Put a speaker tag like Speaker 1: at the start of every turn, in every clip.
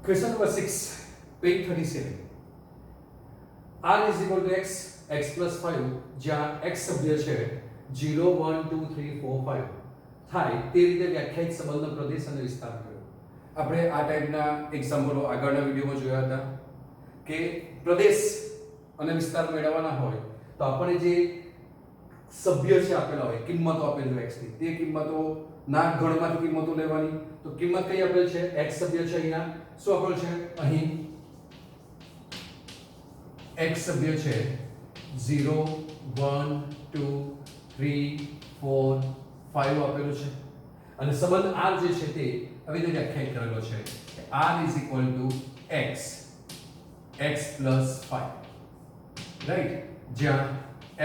Speaker 1: Question number 6, page 37. R is equal to x, x plus 5, જ્યાં x સભ્ય છે 0, 1, 2, 3, 4, 5 થાય તે રીતે વ્યાખ્યાયિત સંબંધનો પ્રદેશ અને વિસ્તાર કર્યો. આપણે આ ટાઈપના એક્ઝામ્પલો આગળના વિડીયોમાં જોયા હતા કે પ્રદેશ અને વિસ્તાર મેળવવાના હોય તો આપણે જે સભ્ય છે આપેલા હોય, કિંમતો આપેલી હોય x ની, તે કિંમતોના ગણમાંથી કિંમતો લેવાની. તો કિંમત કઈ આપેલ છે? x સભ્ય છે, અહીંયા શું આપેલ છે? અહીં x સભ્ય છે 0, 1, 2, 3, 4, 5 આપેલું છે અને સંબંધ r જે છે તે આવી રીતે વ્યાખ્યાયિત કરેલો છે કે r is equal to x, x plus 5, right, જ્યાં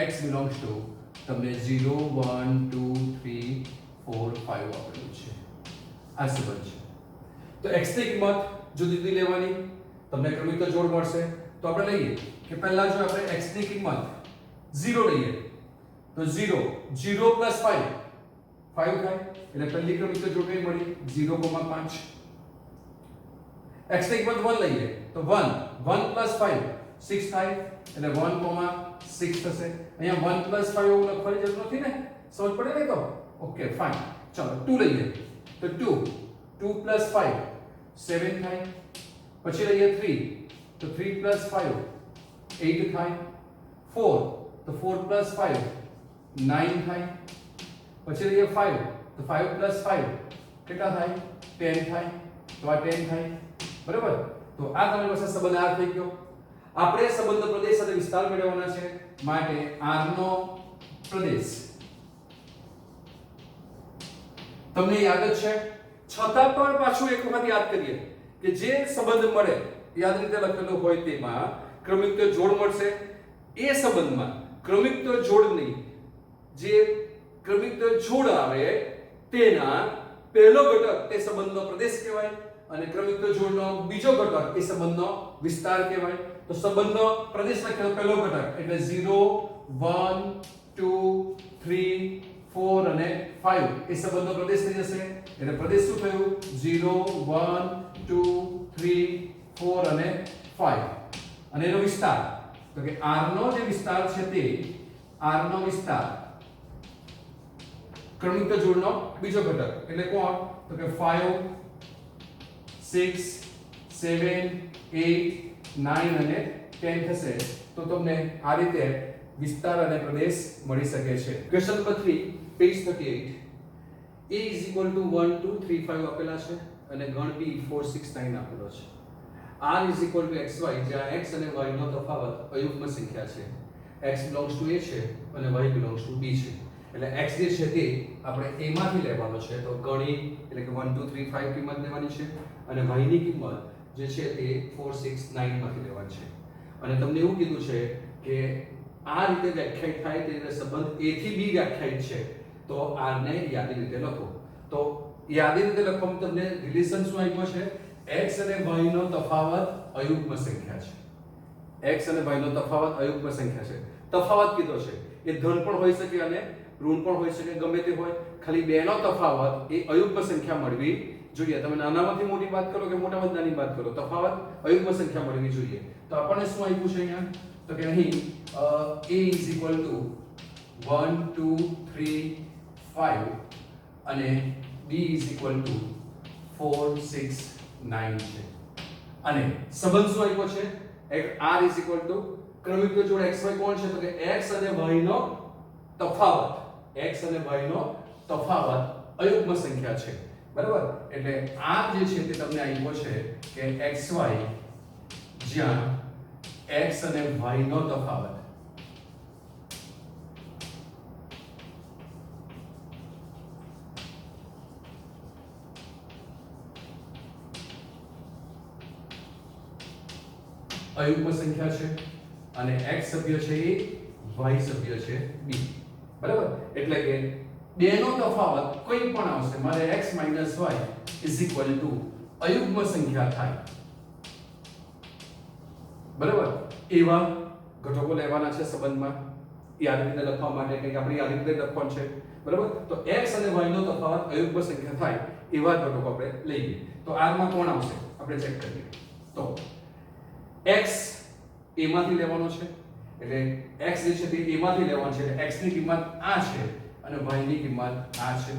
Speaker 1: x belongs to તમને 0, 1, 2, 3, 4, 5 આપેલું છે. આ સંબંધ છે. તો x ની કિંમત જુદી જુદી લેવાની, તમને ક્રમિક જોડ મળશે. તો આપણે લઈએ કે પહેલા જો આપણે x ની કિંમત 0 લઈએ તો 0 plus 5 થાય, એટલે પહેલી ક્રમિક જોડ કઈ મળી? 0,5. x ની કિંમત 1 લઈએ તો 1 plus 5 6 થાય, એટલે 1,6 થશે. અહીંયા 1 plus 5 એવું લખવાની જરૂર નથી ને, સમજ પડે ને? તો ઓકે ફાઇન. ચાલો 2 લઈએ તો 2 plus 5 7 થાય. પછી લઈએ 3 તો 3 plus 5 8 થાય. 4 તો 4 plus 5 9 થાય. પછી લઈએ 5 તો 5 plus 5 કેટલા થાય? 10 થાય. તો આ 10 થાય, બરાબર. તો આ તમારી પાસે સંબંધ r થઈ ગયો. આપણે સંબંધ પ્રદેશ અને વિસ્તાર મેળવવાના છે માટે r નો પ્રદેશ તમને યાદ જ છે, છતાં પણ પાછું એક વખત યાદ કરીએ કે જે સંબંધ મળે યાદ રીતે લખેલો હોય તેમાં ક્રમિક જોડ મળશે. એ સંબંધમાં ક્રમિક જોડની જે ક્રમિક જોડ આવે તેના પહેલો ઘટક તે સંબંધનો પ્રદેશ કહેવાય અને ક્રમિક જોડનો બીજો ઘટક એ સંબંધનો વિસ્તાર કહેવાય. તો સંબંધનો પ્રદેશ લખેલો પહેલો ઘટક એટલે 0, 1, 2, 3, 4 અને 5 એ સંબંધનો પ્રદેશ થઈ જશે. એટલે પ્રદેશ શું થયું? 0, 1, 2, 3, 4 અને 5. અને એનો વિસ્તાર તો કે r નો જે વિસ્તાર છે તે r નો વિસ્તાર ક્રમિક જોડનો બીજો ઘટક એટલે કોણ? તો કે 5, 6, 7, 8, 9 અને 10 થશે. તો તમને આ રીતે વિસ્તાર અને પ્રદેશ મળી શકે છે. Question number 3, page 38. a is equal to 1, 2, 3, 5 આપેલા છે અને ગણ b 4, 6, 9 આપેલો છે. r is equal to xy, જ્યાં x અને y નો તફાવત અયુગ્મ સંખ્યા છે. x belongs to a છે અને y belongs to b છે. એટલે x જે છે તે આપણે a માંથી લેવાનો છે. તો ગણી એટલે કે 1, 2, 3, 5 કિંમત લેવાની છે અને y ની કિંમત જે છે તે 4, 6, 9 માંથી લેવાની છે. અને તમને એવું કીધું છે કે આ રીતે વ્યાખ્યાયિત થાય તે રીતે સંબંધ a થી b વ્યાખ્યાયિત છે. તો r ને યાદી રીતે લખો. તો યાદી રીતે લખવામાં તમને રિલેશન શું આપ્યો છે? x અને y નો તફાવત અયુગ્મ સંખ્યા છે. x અને y નો તફાવત અયુગ્મ સંખ્યા છે. તફાવત કીધો છે એ ધન પણ હોઈ શકે અને ઋણ પણ હોઈ શકે, ગમે તે હોય. ખાલી બે નો તફાવત એ અયુગ્મ સંખ્યા મળવી જોઈએ. તમે નાનામાંથી મોટી વાત કરો કે મોટામાંથી નાની વાત કરો, તફાવત અયુગ્મ સંખ્યા મળવી જોઈએ. તો આપણને શું આપ્યું છે અહીંયા? તો કે અહીં a is equal to 1, 2, 3, 5 અને b is equal to 4, 6, 9 છે. અને સંબંધ શું આપ્યો છે? r is equal to ક્રમિક જોડ xy કોણ છે? તો કે x અને y નો તફાવત, x અને y નો તફાવત અયુગ્મ સંખ્યા છે, બરાબર. એટલે r જે છે તે તમને આપ્યો છે કે xy, જ્યાં x અને y નો તફાવત અયુગ્મ સંખ્યા છે અને x સભ્ય છે એ y સભ્ય છે b, બરાબર. એટલે કે બેનો તફાવત કોઈ પણ આવશે, મારે x - y અયુગ્મ સંખ્યા થાય, બરાબર. એવા ઘટકો લેવાના છે સંબંધમાં. યાદ રીતે લખવા માટે કંઈક આપણે યાદ રીતે લખવાનું છે, બરાબર. તો x અને y નો તફાવત અયુગ્મ સંખ્યા થાય એવા ઘટકો આપણે લઈએ. તો r માં કોણ આવશે? આપણે ચેક કરીએ તો x a માંથી લેવાનો છે એટલે x જે છે તે a માંથી લેવાનો છે એટલે x ની કિંમત આ છે અને y ની કિંમત આ છે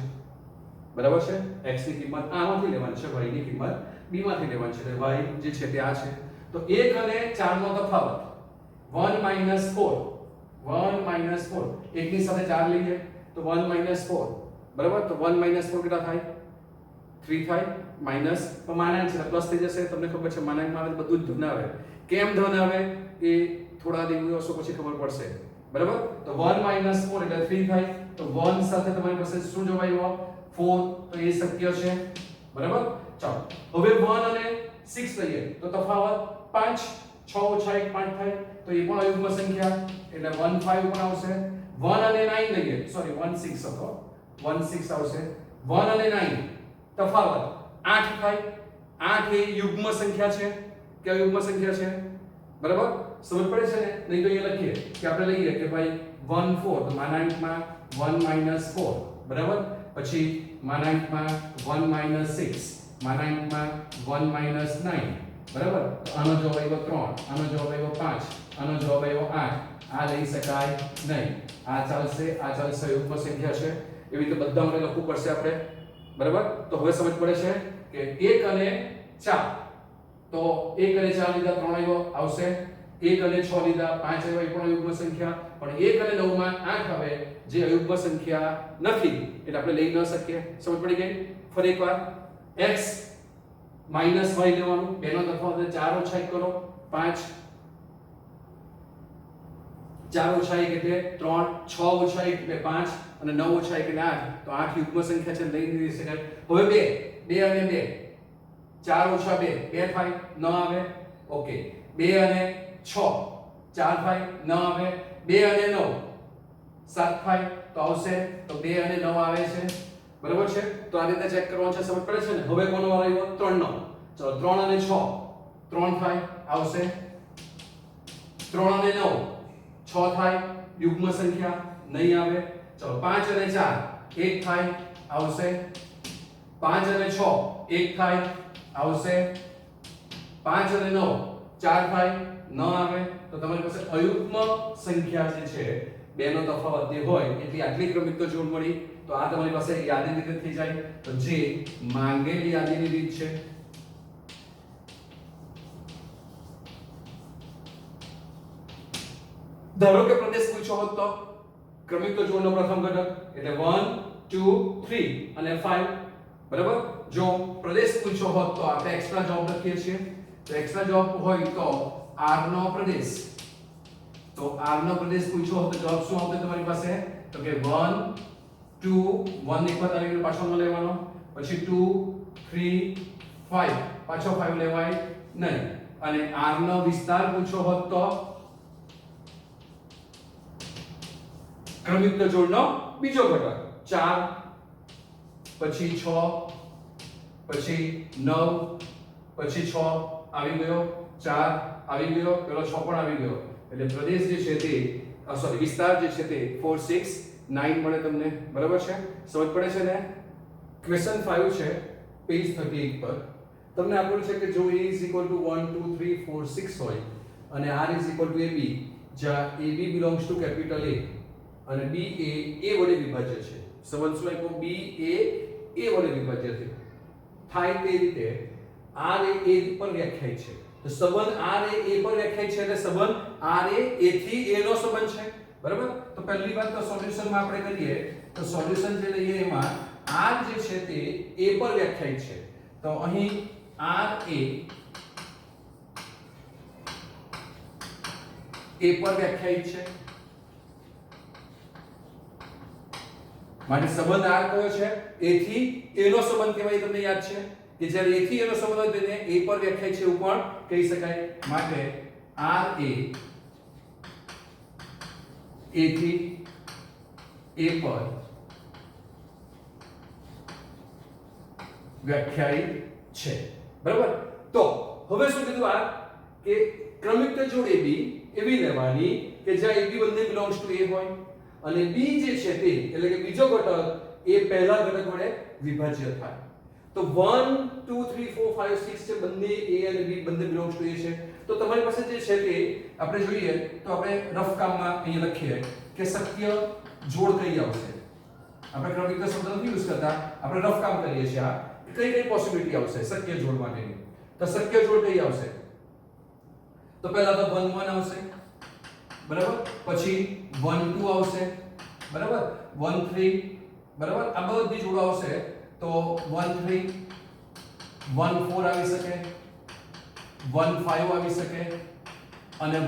Speaker 1: બરાબર છે x ની કિંમત આ માંથી લેવાની છે y ની કિંમત b માંથી લેવાની છે એટલે y જે છે તે આ છે તો 1 અને 4 નો તફાવત 1 - 4 એક ની સાથે 4 લઈએ તો 1 - 4 બરાબર તો 1 - 4 કેટલા થાય 3 થાય માઈનસ તો માનાંક છે પ્લસ થઈ જશે તમને ખબર છે માનાંકમાં આવે બધું જ ધન આવે કેમ ધન આવે એ થોડા દિવસો પછી ખબર પડશે બરાબર તો 1 - 4 એટલે 3 થાય તો 1 સાથે તમારી પાસે શું જોવાયો 4 તો એ શક્ય છે બરાબર ચાલો હવે 1 અને 6 લઈએ તો તફાવત 5 6 ઓછા 1 5 થાય તો એ પણ અયુગ્મ સંખ્યા એટલે 1 5 પણ આવશે 1 અને 9 લઈએ સોરી 1 6 હતો 1 6 આવશે 1 અને 9 તફાવત 8 થાય 8 એ યુગ્મ સંખ્યા છે કે અયુગ્મ સંખ્યા છે બરાબર સમજ પડે છે ને નહીં તો અહીંયા લખીએ કે આપણે લઈએ કે ભાઈ 1 4 તો માનાંકમાં 1 - 4 બરાબર પછી માનાંકમાં 1 - 6 માનાંકમાં 1 - 9 બરાબર તો આનો જવાબ આવ્યો 3 આનો જવાબ આવ્યો 5 આનો જવાબ આવ્યો 8 આ લઈ શકાય નહીં આ ચાલશે યુગ્મ સંખ્યા છે એવી રીતે બધા મને લખવું પડશે આપણે બરાબર તો હવે સમજ પડે છે કે 1 અને 4 તો 1 અને 4 લીધા 3 આવ્યો આવશે 1 અને 6 લીધા 5 આવ્યો એ પણ અયુગ્મ સંખ્યા પણ 1 અને 9 માં 8 આવે જે અયુગ્મ સંખ્યા નથી એટલે આપણે લઈ ન શકીએ સમજ પડી ગઈ ફરી એકવાર x માઈનસ y લેવાનું બેનો તફાવત 4 ઓછા 1 કરો 5 4 ઓછા 1 એટલે 3 6 ઓછા 1 એટલે 5 અને 9 ઓછા 1 એટલે 8 તો 8 યુગ્મ સંખ્યા છે લઈ લીધી શકાય હવે 2 અને 2 4 ઓછા 2 2 થાય ન આવે ઓકે 2 અને 6 4 થાય ન આવે 2 અને 9 7 થાય તો આવશે તો 2 અને 9 આવે છે બરાબર છે તો આ રીતે ચેક કરવાનું છે સમજ પડે છે ને હવે કોનો વાર આવ્યો 3 નો ચલો 3 અને 6 3 થાય આવશે 3 અને 9 6 થાય યુગ્મ સંખ્યા નહીં આવે ચલો 5 અને 4 1 થાય આવશે 5 અને 6 1 થાય આવશે 5 અને 9 4 થાય ન આવે તો તમારી પાસે અયુગ્મ સંખ્યા જે છે બેનો તફાવત જે હોય એટલે આટલી ક્રમિક તો જોડ મળી તો આ તમારી પાસે યાદીની રીતે થઈ જાય તો જે માંગેલી યાદીની રીત છે ધારો કે પ્રદેશ પૂછ્યો હોત તો ક્રમિક તો જોડનો પ્રથમ ઘટક એટલે 1 2 3 અને 5 બરાબર જો પ્રદેશ પૂછ્યો હોત તો આપણે એક્સ્ટ્રા જવાબ લખીએ છીએ તો એક્સ્ટ્રા જવાબ હોય તો r નો પ્રદેશ તો r નો પ્રદેશ પૂછ્યો હોત તો જવાબ શું આવતો તમારી પાસે તો કે 1 2 1 ની વખત આવી પાછો ન લેવાનો પછી 2 3 5 પાછો 5 લેવાય નહીં અને r નો વિસ્તાર પૂછ્યો હોત તો ક્રમિક જોડનો બીજો ઘટક 4 પછી 6 પછી 9 પછી 6 આવી ગયો 4 આવી ગયો પેલો 6 પણ આવી ગયો એટલે પ્રદેશ જે છે તે સોરી વિસ્તાર જે છે તે 4 6 9 મળે તમને બરાબર છે સમજ પડે છે ને ક્વેશ્ચન 5 છે પેજ 38 પર તમને આપેલું છે કે જો a 1 2 3 4 6 હોય અને r ab જ્યાં ab belongs to capital A અને b એ a વડે વિભાજ્ય છે સંબંધ શું આપ્યો b એ a વડે વિભાજ્ય છે થાય તે રીતે r એ a પર વ્યાખ્યાયિત છે તો સંબંધ r એ a પર વ્યાખ્યાયિત છે એટલે સંબંધ r એ a થી a નો સંબંધ છે બરાબર તો પહેલી વાત તો સોલ્યુશનમાં આપણે કરીએ તો સોલ્યુશન જે લઈએ એમાં r જે છે તે a પર વ્યાખ્યાયિત છે તો અહીં r એ a પર વ્યાખ્યાયિત છે માટે સંબંધ r કયો છે a થી a નો સંબંધ કહેવાય તમને યાદ છે કે જ્યારે a થી a નો સંબંધ હોય તેને a પર વ્યાખ્યાયિત છે એવું પણ કહી શકાય માટે r એ a થી a પર વ્યાખ્યાયિત છે બરાબર તો હવે શું કીધું આ કે ક્રમિક જોડ ab એવી લેવાની કે જ્યાં ab બંને belongs to a હોય અને b જે છે તે એટલે કે બીજો ઘટક એ પહેલા ઘટક વડે વિભાજ્ય થાય તો 1 2 3 4 5 6 છે બંને A અને B બંને બિલોંગ્સ ટુ A છે તો તમારી પાસે જે છે તે આપણે જોઈએ તો આપણે રફ કામમાં અહીંયા લખીએ કે શક્ય જોડ કઈ આવશે આપણે ક્રમિક શબ્દ નથી યુઝ કરતા આપણે રફ કામ કરીએ છીએ આ કઈ કઈ પોસિબિલિટી આવશે શક્ય જોડ માટેની તો શક્ય જોડ કઈ આવશે તો પહેલા તો 1 1 આવશે બરાબર પછી 1 2 આવશે બરાબર 1 3 બરાબર આ બધી જોડો આવશે તો 1 3 1 4 આવી શકે 1 5 આવી શકે અને 1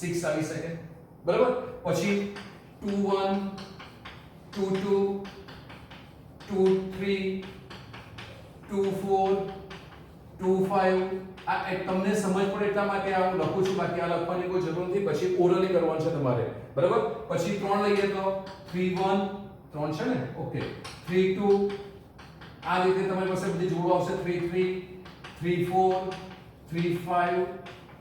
Speaker 1: 6 આવી શકે બરાબર પછી 2 1 2 2 2 3 2 4 2 5 આ તમને સમજ પડે એટલા માટે આ હું લખું છું બાકી આ લખવાની કોઈ જરૂર નથી પછી ઓરલી કરવાનું છે તમારે બરાબર પછી 3 લઈએ તો 3 1 3 છે ને ઓકે 3 2 આ રીતે તમારી પાસે બધી જોડો આવશે 3 3 3 4 3 5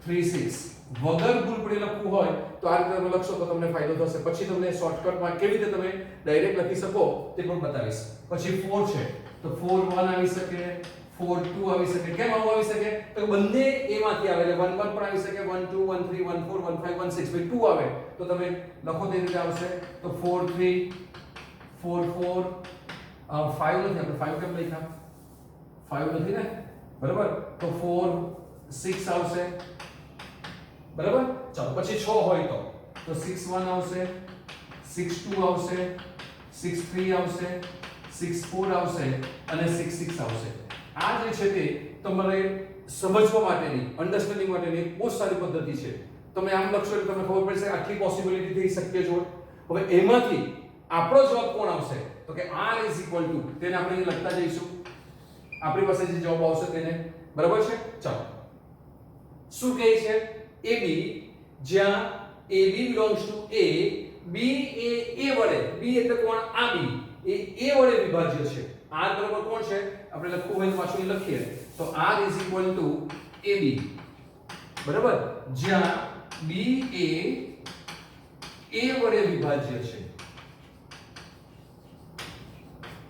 Speaker 1: 3 6 વગર ભૂલ પડી લખવું હોય તો આ રીતે તમે લખશો તો તમને ફાયદો થશે પછી તમને શોર્ટકટમાં કેવી રીતે તમે ડાયરેક્ટ લખી શકો તે પણ બતાવીશ પછી 4 છે તો 4 1 આવી શકે 4 2 આવી શકે કેમ આવું આવી શકે તો બંને A માંથી આવે એટલે 1 1 પણ આવી શકે 1 2 1 3 1 4 1 5 1 6 ભાઈ 2 આવે તો તમે લખો તે રીતે આવશે તો 4 3 4 4 5 નથી આપણે 5 કેમ લખ્યા 5 નથી ને બરાબર તો 4 6 આવશે બરાબર ચાલો પછી 6 હોય તો 6 1 આવશે 6 2 આવશે 6 3 આવશે 6 4 આવશે અને 6 6 આવશે આ જે છે તે તમારે સમજવા માટેની અન્ડરસ્ટેન્ડિંગ માટેની એક બહુ સારી પદ્ધતિ છે તમે આમ લખશો એટલે તમને ખબર પડશે આખી પોસિબિલિટી થઈ શક્ય જોડ હવે એમાંથી આપણો જવાબ કોણ આવશે તો કે r = તેને આપણે અહીં લખતા જઈશું આપણી પાસે જે જવાબ આવશે તેને બરાબર છે ચાલો શું કહે છે AB જ્યાં AB belongs to A B A A વડે B એટલે કોણ આ B એ A વડે વિભાજ્ય છે r બરાબર કોણ છે આપણે લખવું હોય તો પાછું અહીં લખીએ તો r = AB બરાબર જ્યાં B એ A વડે વિભાજ્ય છે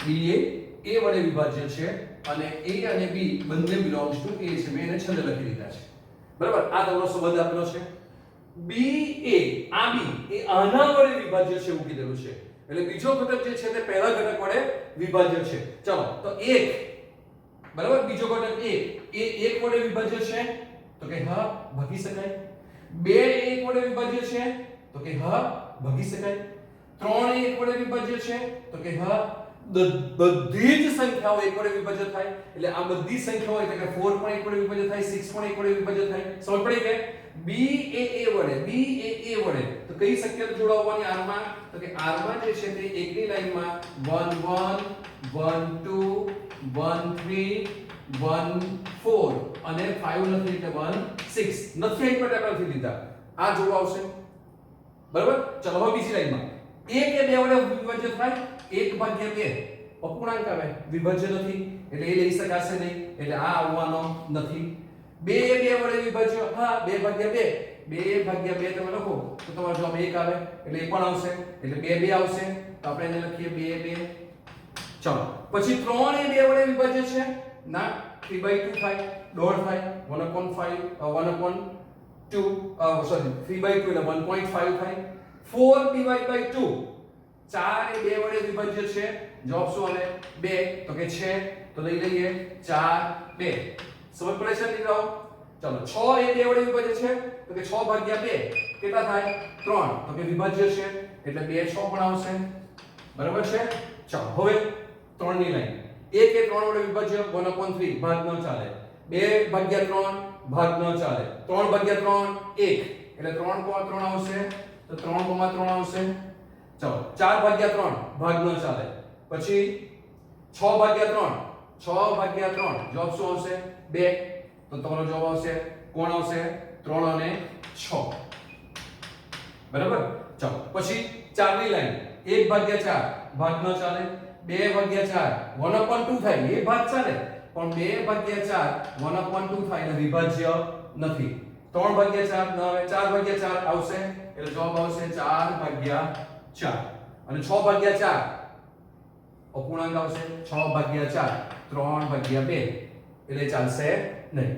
Speaker 1: B એ A વડે વિભાજ્ય છે અને A અને B બંને belongs to A છે મેં એને છેલ્લે લખી દીધા છે બરાબર આ તમારો સંબંધ આપેલો છે B એ આ B એ આના વડે વિભાજ્ય છે એવું કીધેલું છે એટલે બીજો ઘટક જે છે તે પહેલા ઘટક વડે વિભાજ્ય છે ચાલો તો 1 બરાબર બીજો ઘટક એ 1 વડે વિભાજ્ય છે તો કે હા ભાગી શકાય 2 એ 1 વડે વિભાજ્ય છે તો કે હા ભાગી શકાય 3 એ 1 વડે વિભાજ્ય છે તો કે હા બધી જ સંખ્યાઓ 1 વડે વિભાજ્ય થાય એટલે આ બધી સંખ્યાઓ એટલે કે 4 પણ 1 વડે વિભાજ્ય થાય 6 પણ 1 વડે વિભાજ્ય થાય સમજ પડી કે B એ A વડે B એ A વડે તો કઈ શક્યતા જોડાવવાની r માં તો કે r માં જે છે તે એકની લાઈનમાં 1 1 1 2 1 3 1 4 અને 5 નથી એટલે 1 6 નથી એક માટે આપણે લીધા આ જોડો આવશે બરાબર ચલો હવે બીજી લાઈનમાં 1 એ 2 વડે વિભાજ્ય થાય 1/2 અપૂર્ણાંક આવે વિભાજ્ય નથી એટલે એ લઈ શકાશે નહીં એટલે આ આવવાનો નથી 2 એ 2 વડે વિભાજ્ય હા 2/2 2/2 તમે લખો તો તમારો જવાબ 1 આવે એટલે એ પણ આવશે એટલે 2 2 આવશે તો આપણે એને લખીએ 2 2 ચાલો પછી 3 એ 2 વડે વિભાજ્ય છે ના 3/2 થાય દોઢ થાય 1/2 સોરી 3/2 એટલે 1.5 થાય 4 / 2 4 એ 2 વડે વિભાજ્ય છે જવાબ શું આવે 2 તો કે છે તો લઈ લઈએ 4 2 સમજ પડે છે દીકરાઓ ચાલો 6 એ 2 વડે વિભાજ્ય છે તો કે 6/2 કેટલા થાય 3 તો કે વિભાજ્ય છે એટલે 2 6 પણ આવશે બરાબર છે ચાલો હવે 3 ની લાઈન 1 એ 3 વડે વિભાજ્ય 1/3 ભાગ ન ચાલે 2/3 ભાગ ન ચાલે 3/3 1 એટલે 3/3 આવશે તો 3/3 આવશે ચાલો 4/3 ભાગ ન ચાલે પછી 6/3 જવાબ શું આવશે 2 તો તમારો જવાબ આવશે કોણ આવશે 3 અને 6 બરાબર ચાલો પછી 4 ની લાઈન 1/4 ભાગ ન ચાલે 2/4 1/2 થાય એ ભાગ ચાલે પણ 2/4 1/2 થાય એટલે વિભાજ્ય નથી 3/4 ન આવે 4/4 આવશે એટલે જવાબ આવશે 4/4 અને 6/4 અપૂર્ણાંક આવશે 6/4 3/2 એટલે ચાલશે નહીં.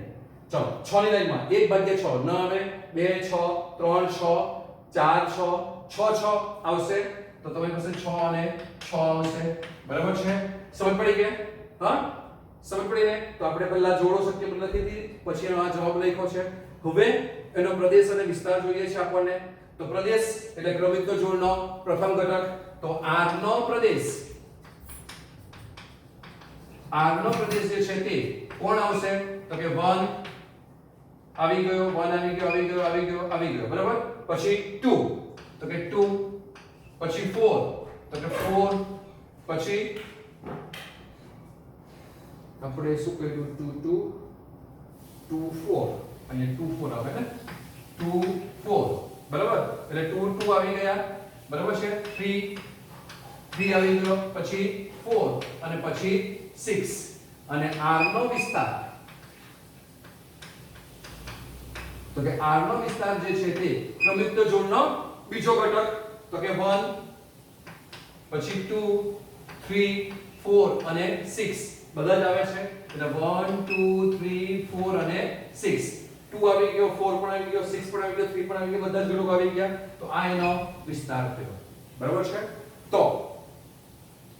Speaker 1: ચલો 6 ની લાઈનમાં 1/6 ન આવે 2 6 3 6 4 6 6 6 આવશે તો તમારી પાસે 6 અને 6 આવશે. બરાબર છે? સમજ પડી ગઈ? હા, સમજ પડી ને? તો આપણે પહેલા જોડો શક્ય લખી દીધી, પછી એનો આ જવાબ લખ્યો છે. હવે એનો પ્રદેશ અને વિસ્તાર જોઈએ છે આપણને. તો પ્રદેશ એટલે ક્રમિક જોડનો પ્રથમ ઘટક, તો R નો પ્રદેશ જે છે તે કોણ આવશે? તો કે 1 આવી ગયો, 1 આવી ગયો. બરાબર? પછી 2 તો કે 2, પછી 4 તો કે 4, પછી આપણે શું કર્યું 2 2 4 અને 2 4 આવે ને 2 4. બરાબર? એટલે 2 2 આવી ગયા. બરાબર છે? 3 આવી ગયો, પછી 4 અને પછી 6. અને R નો વિસ્તાર તો કે R નો વિસ્તાર જે છે તે ક્રમિક જોડનો બીજો ઘટક તો કે 1 પછી 2 3 4 અને 6 બધા જ આવે છે. એટલે 1 2 3 4 અને 6. 2 આવી ગયો, 4 પણ આવી ગયો, 6 પણ આવી ગયો, 3 પણ આવી ગયો, બધા જ જોડો આવી ગયા. તો આ એનો વિસ્તાર થયો. બરાબર છે? તો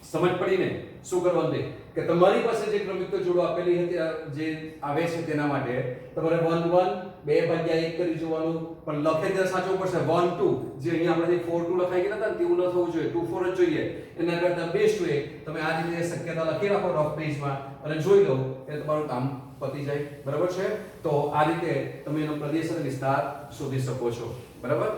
Speaker 1: સમજ પડી ને? શું કરવાનું છે કે તમારી પાસે જે ક્રમિક જોડો આપેલી હતી જે આવે છે તેના માટે તમારે 1 1 2/1 કરી જોવાનું, પણ લખે ત્યારે સાચવું પડશે 1 2. જે અહીંયા આપણે 4 2 લખાઈ ગયા હતા ને તેવું ન થવું જોઈએ, 2 4 જ જોઈએ. એના કરતા બેસ્ટ વે તમે આ રીતે શક્યતા લખી રાખો રફ પેજમાં અને જોઈ લો એટલે તમારું કામ પતી જાય. બરાબર છે? તો આ રીતે તમે એનો પ્રદેશ અને વિસ્તાર શોધી શકો છો. બરાબર?